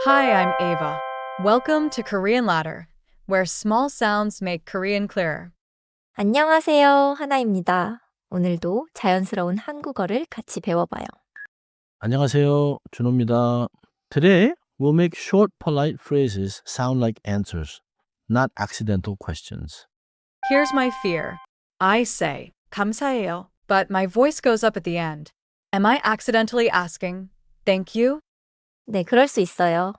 Hi, I'm Ava. Welcome to Korean Ladder, where small sounds make Korean clearer. 안녕하세요. 하나입니다. 오늘도 자연스러운 한국어를 같이 배워봐요. 안녕하세요. 준호입니다. Today, we'll make short, polite phrases sound like answers, not accidental questions. Here's my fear. I say, 감사해요, but my voice goes up at the end. Am I accidentally asking, thank you? 네, 그럴 수 있어요.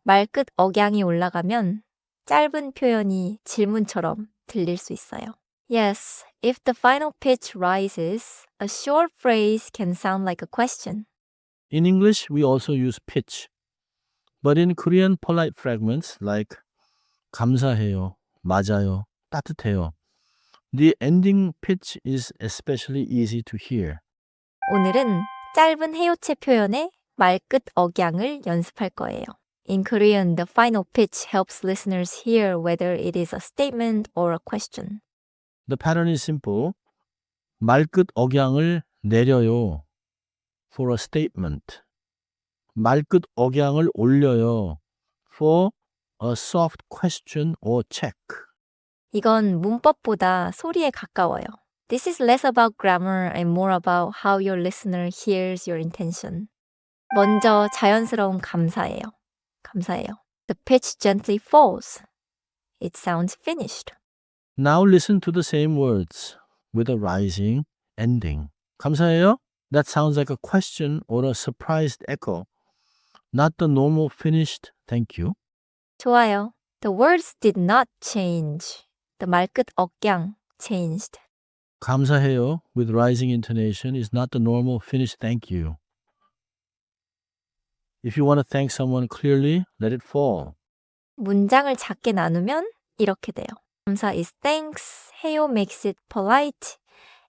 말끝 억양이 올라가면 짧은 표현이 질문처럼 들릴 수 있어요. Yes, if the final pitch rises, a short phrase can sound like a question. In English, we also use pitch. But in Korean polite fragments like 감사해요, 맞아요, 따뜻해요, the ending pitch is especially easy to hear. 오늘은 짧은 해요체 표현에 말끝 억양을 연습할 거예요. In Korean, the final pitch helps listeners hear whether it is a statement or a question. The pattern is simple. 말끝 억양을 내려요 for a statement. 말끝 억양을 올려요 for a soft question or check. 이건 문법보다 소리에 가까워요. This is less about grammar and more about how your listener hears your intention. 먼저 자연스러운 감사해요. 감사해요. The pitch gently falls. It sounds finished. Now listen to the same words with a rising ending. 감사해요? That sounds like a question or a surprised echo, not the normal finished thank you. 좋아요. The words did not change. The 말끝 억양 changed. 감사해요 with rising intonation is not the normal finished thank you. If you want to thank someone clearly, let it fall. 문장을 작게 나누면 이렇게 돼요. 감사 is thanks, 해요 makes it polite,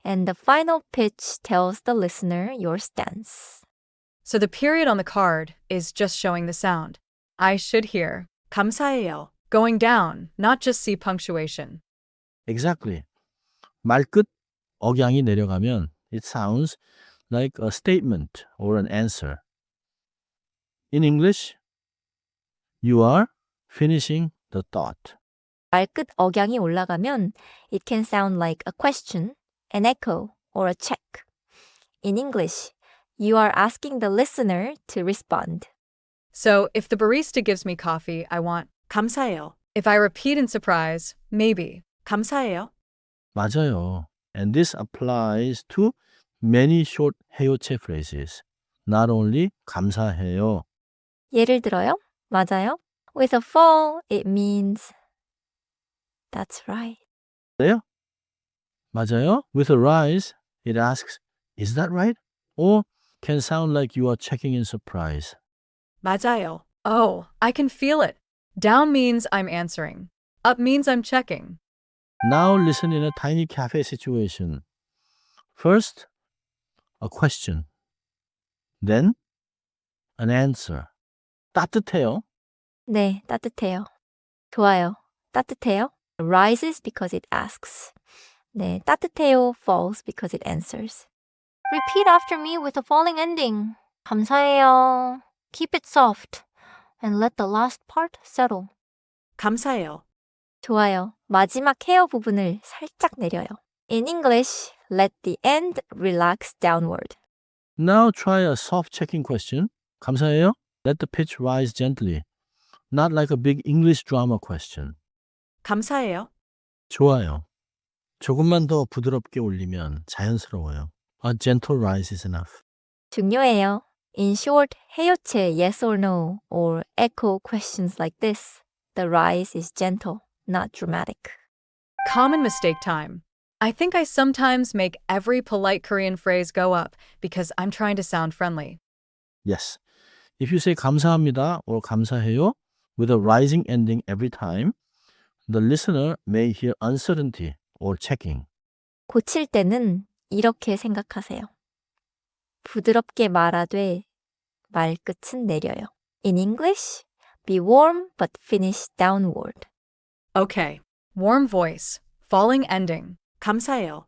and the final pitch tells the listener your stance. So the period on the card is just showing the sound. I should hear, 감사해요, going down, not just see punctuation. Exactly. 말끝 억양이 내려가면 it sounds like a statement or an answer. In English, you are finishing the thought. 말끝 억양이 올라가면 it can sound like a question, an echo, or a check. In English, you are asking the listener to respond. So if the barista gives me coffee, I want 감사해요. If I repeat in surprise, maybe 감사해요. 맞아요. And this applies to many short 해요체 phrases. Not only 감사해요. 예를 들어요. 맞아요. With a fall, it means that's right. 돼요? 맞아요. With a rise, it asks, is that right? Or can sound like you are checking in surprise. 맞아요. Oh, I can feel it. Down means I'm answering. Up means I'm checking. Now listen in a tiny cafe situation. First, a question. Then, an answer. 따뜻해요? 네, 따뜻해요. 좋아요. 따뜻해요. Rises because it asks. 네, 따뜻해요 falls because it answers. Repeat after me with a falling ending. 감사해요. Keep it soft and let the last part settle. 감사해요. 좋아요. 마지막 헤어 부분을 살짝 내려요. In English, let the end relax downward. Now try a soft checking question. 감사해요? Let the pitch rise gently. Not like a big English drama question. 감사해요. 좋아요. 조금만 더 부드럽게 올리면 자연스러워요. A gentle rise is enough. 중요해요. In short, 해요체 yes or no or echo questions like this, the rise is gentle, not dramatic. Common mistake time. I think I sometimes make every polite Korean phrase go up because I'm trying to sound friendly. Yes. If you say 감사합니다 or 감사해요 with a rising ending every time, the listener may hear uncertainty or checking. 고칠 때는 이렇게 생각하세요. 부드럽게 말하되 말끝은 내려요. In English, be warm but finish downward. Okay. Warm voice. Falling ending. 감사해요.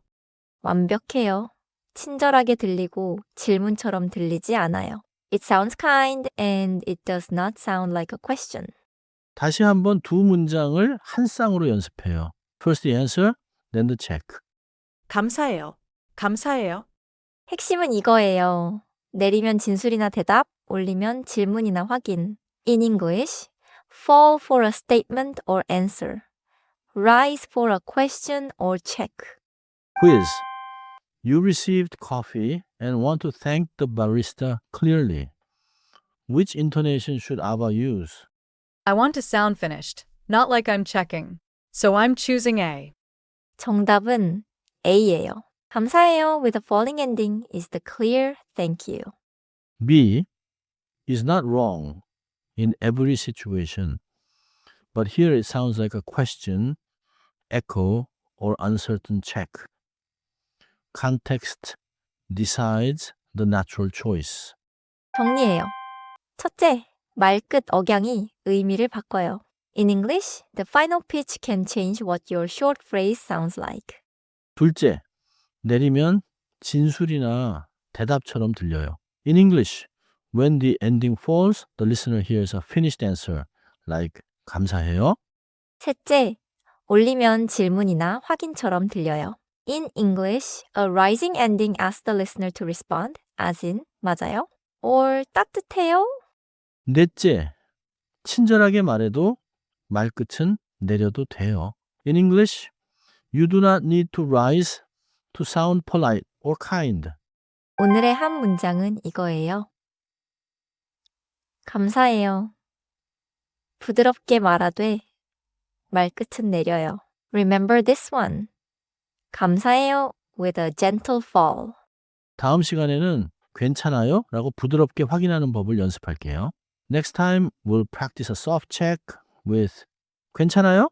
완벽해요. 친절하게 들리고 질문처럼 들리지 않아요. It sounds kind and it does not sound like a question. 다시 한번 두 문장을 한 쌍으로 연습해요. First the answer, then the check. 감사해요. 감사해요. 핵심은 이거예요. 내리면 진술이나 대답, 올리면 질문이나 확인. In English, fall for a statement or answer. Rise for a question or check. Quiz. You received coffee and want to thank the barista clearly. Which intonation should Ava use? I want to sound finished, not like I'm checking. So I'm choosing A. 정답은 A예요. 감사해요 with a falling ending is the clear thank you. B is not wrong in every situation, but here it sounds like a question, echo, or uncertain check. Context decides the natural choice. 정리해요. 첫째, 말끝 억양이 의미를 바꿔요. In English, the final pitch can change what your short phrase sounds like. 둘째, 내리면 진술이나 대답처럼 들려요. In English, when the ending falls, the listener hears a finished answer, like 감사해요. 셋째, 올리면 질문이나 확인처럼 들려요. In English, a rising ending asks the listener to respond, as in 맞아요? or 따뜻해요? 넷째, 친절하게 말해도 말끝은 내려도 돼요. In English, you do not need to rise to sound polite or kind. 오늘의 한 문장은 이거예요. 감사해요. 부드럽게 말하되 말끝은 내려요. Remember this one. 감사해요 with a gentle fall. 다음 시간에는 괜찮아요? 라고 부드럽게 확인하는 법을 연습할게요. Next time, we'll practice a soft check with 괜찮아요?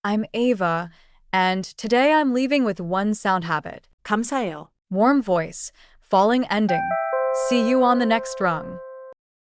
I'm Ava, and today I'm leaving with one sound habit. 감사해요. Warm voice, falling ending. See you on the next rung.